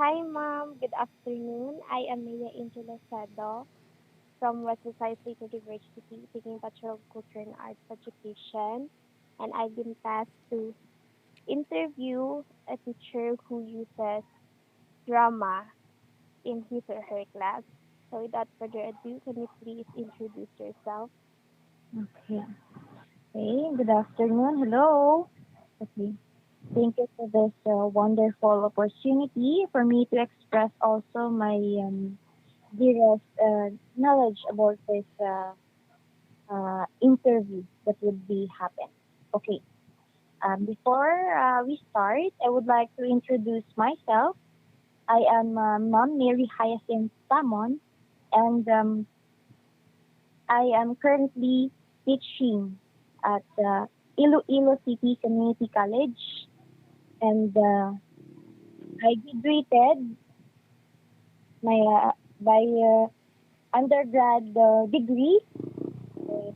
Hi, Mom. Good afternoon. I am Mia Angel Sado from West Visayas State University, taking Bachelor of Culture and Arts Education, and I've been tasked to interview a teacher who uses drama in his or her class. So, without further ado, can you please introduce yourself? Okay. Hey, good afternoon. Hello. Okay. Thank you for this wonderful opportunity for me to express also my dearest knowledge about this interview that would be happen. Okay. Before we start, I would like to introduce myself. I am Mom Mary Hyacinth Tamon, and I am currently teaching at Iloilo City Community College, and I graduated my by undergrad degree in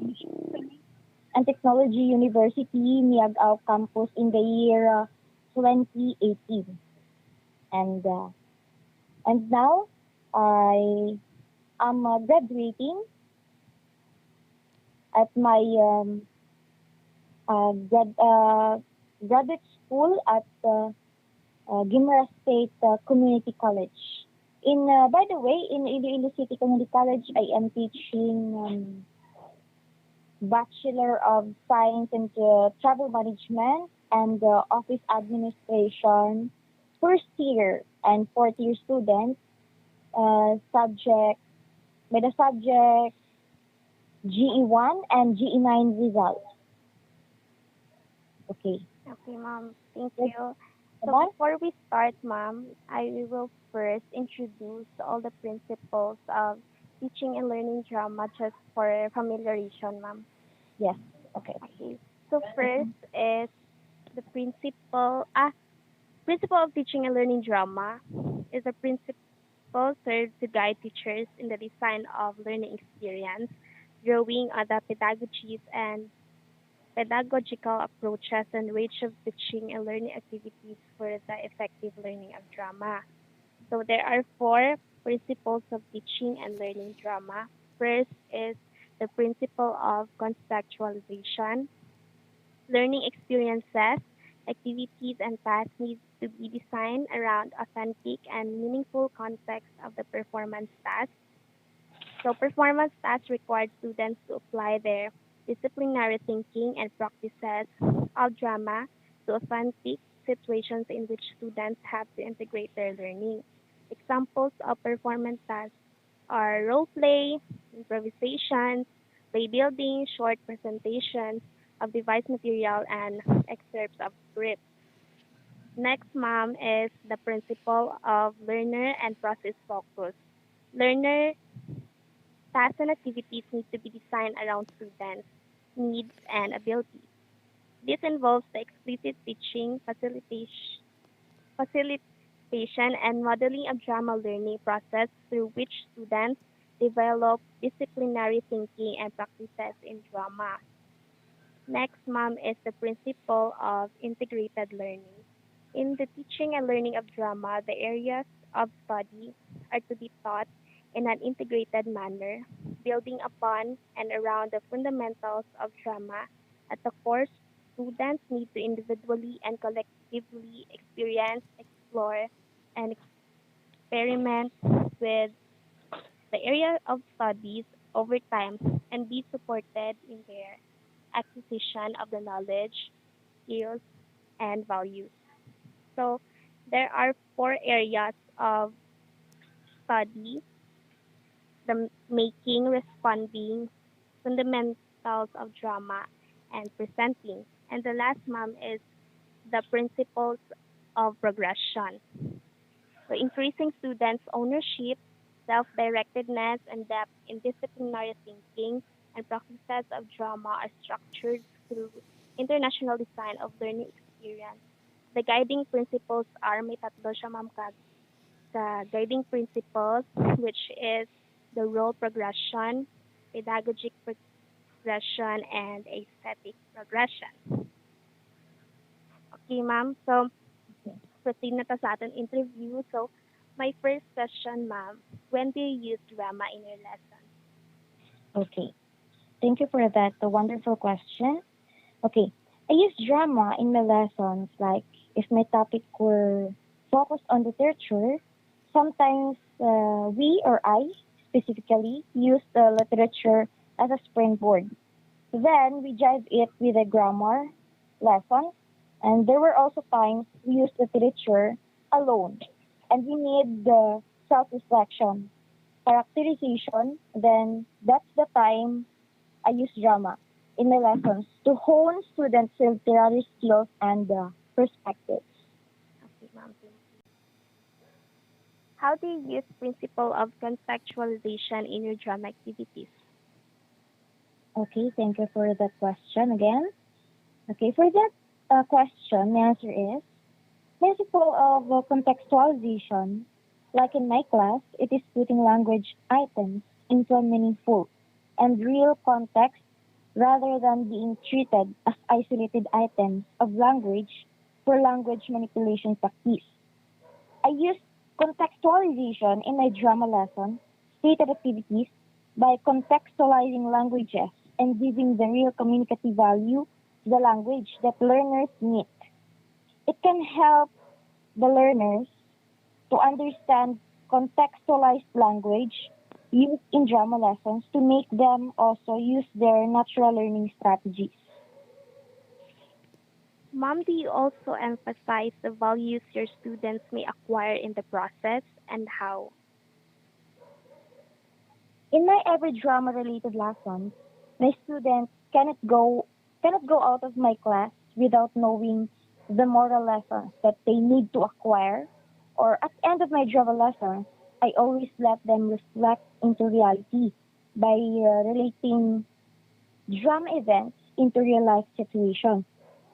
Engineering and Technology University Miagao campus in the year 2018, and now I am graduating at my grad graduate school at Guimaras State Community College. By the way, in Iloilo City Community College, I am teaching Bachelor of Science in Travel Management and Office Administration, first year and fourth year students, subject by the subject GE1 and GE9 results. Okay. Okay, Mom. Thank Yes, you. So, Taban? before we start, Mom, I will first introduce all the principles of teaching and learning drama just for familiarization, Mom. Yes. Okay. Okay. So first is the principle of teaching and learning drama is a principle served to guide teachers in the design of learning experience, drawing on the pedagogies and pedagogical approaches and range of teaching and learning activities for the effective learning of drama. So there are four principles of teaching and learning drama. First is the principle of contextualization. Learning experiences, activities, and tasks need to be designed around authentic and meaningful context of the performance task. So performance tasks require students to apply their disciplinary thinking and practices of drama to authentic situations in which students have to integrate their learning. Examples of performance tasks are role play, improvisations, play building, short presentations of device material, and excerpts of script. Next, ma'am, is the principle of learner and process focus. Learner tasks and activities need to be designed around students' needs and abilities. This involves the explicit teaching, facilitation, and modeling of drama learning process through which students develop disciplinary thinking and practices in drama. Next, ma'am, is the principle of integrated learning. In the teaching and learning of drama, the areas of study are to be taught in an integrated manner, building upon and around the fundamentals of drama. At the core, students need to individually and collectively experience, explore, and experiment with the area of studies over time and be supported in their acquisition of the knowledge, skills, and values. So there are four areas of study: the making, responding, fundamentals of drama, and presenting. And the last, ma'am, is the principles of progression. So increasing students' ownership, self-directedness, and depth in disciplinary thinking and practices of drama are structured through international design of learning experience. The guiding principles are may tatlo siya, ma'am, the guiding principles, which is the role progression, pedagogic progression, and aesthetic progression. Okay, ma'am. So Okay. proceed na ta sa ating interview. So, my first question, ma'am, when do you use drama in your lesson? Okay. Thank you for that wonderful question. Okay. I use drama in my lessons, like if my topic were focused on literature, sometimes we or I specifically use the literature as a springboard. Then we jive it with a grammar lesson, and there were also times we used literature alone, and we need the self-reflection, characterization. Then that's the time I use drama in my lessons to hone students' literary skills and perspectives. Okay, ma'am, thank you. How do you use principle of contextualization in your drama activities? Okay, thank you for that question again. Okay, for that question, the answer is principle of contextualization. Like in my class, it is putting language items into a meaningful and real context rather than being treated as isolated items of language for language manipulation practice. I use contextualization in my drama lesson, stated activities, by contextualizing languages and giving the real communicative value to the language that learners need. It can help the learners to understand contextualized language used in drama lessons to make them also use their natural learning strategies. Mom, do you also emphasize the values your students may acquire in the process and how? In my every drama related lessons, my students cannot go out of my class without knowing the moral lessons that they need to acquire, or at the end of my drama lessons, I always let them reflect into reality by relating drama events into real life situations,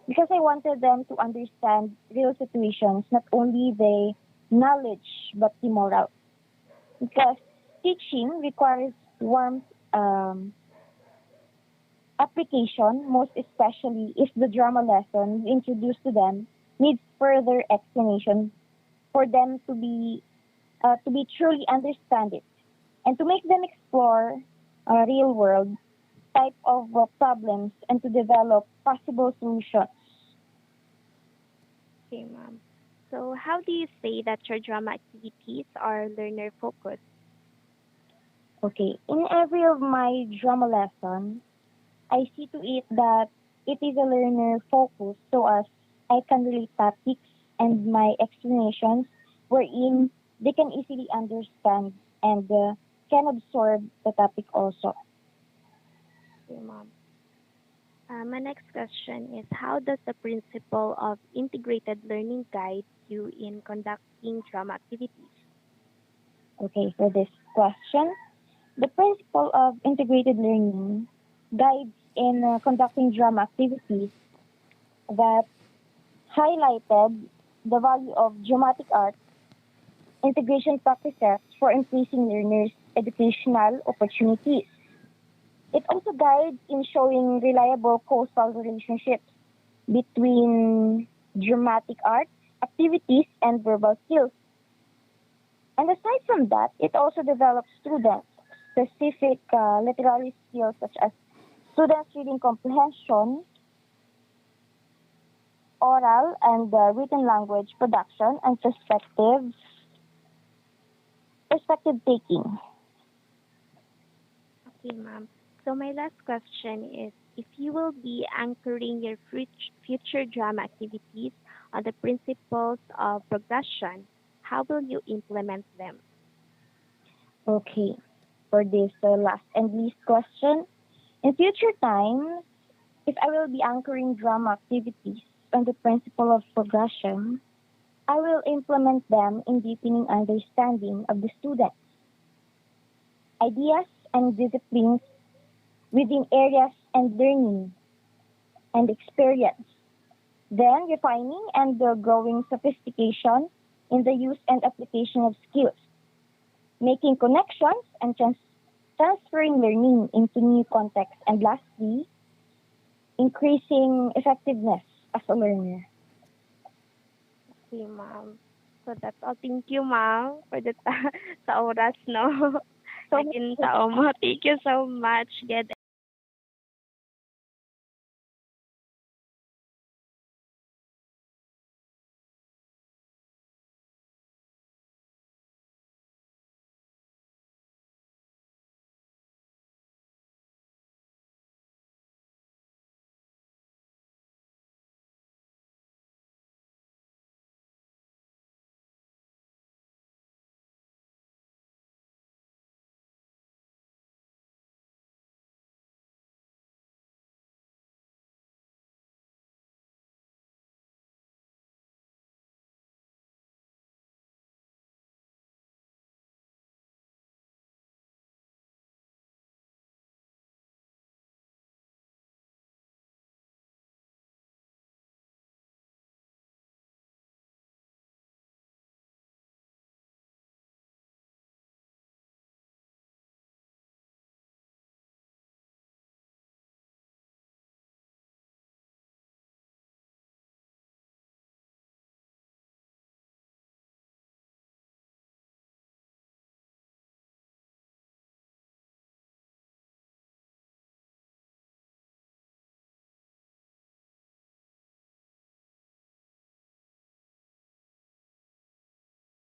because I wanted them to understand real situations, not only the knowledge but the moral. Because teaching requires warmth, application, most especially if the drama lesson you introduce to them needs further explanation for them to be truly understand it, and to make them explore real world type of problems and to develop possible solutions. Okay, ma'am. So, how do you say that your drama activities are learner focused? Okay, in every of my drama lesson, I see to it that it is a learner focus so as I can relate topics and my explanations wherein they can easily understand and can absorb the topic also. Okay, ma'am. My next question is how does the principle of integrated learning guide you in conducting drama activities? Okay, for this question, the principle of integrated learning guides in conducting drama activities that highlighted the value of dramatic art integration practices for increasing learners' educational opportunities. It also guides in showing reliable causal relationships between dramatic arts, activities, and verbal skills. And aside from that, it also develops students specific literary skills such as students reading comprehension, oral and written language production, and perspective taking. Okay, ma'am. So, my last question is if you will be anchoring your future drama activities on the principles of progression, how will you implement them? Okay, for this last and least question, in future times, if I will be anchoring drama activities on the principle of progression, I will implement them in deepening understanding of the students, ideas and disciplines within areas and learning and experience, then refining and growing sophistication in the use and application of skills, making connections and transferring learning into new contexts, and lastly, increasing effectiveness as a learner. Okay, ma'am. So that's all. Thank you, ma'am, for the sa oras, no? So, Naging tao mo. Thank you so much. Get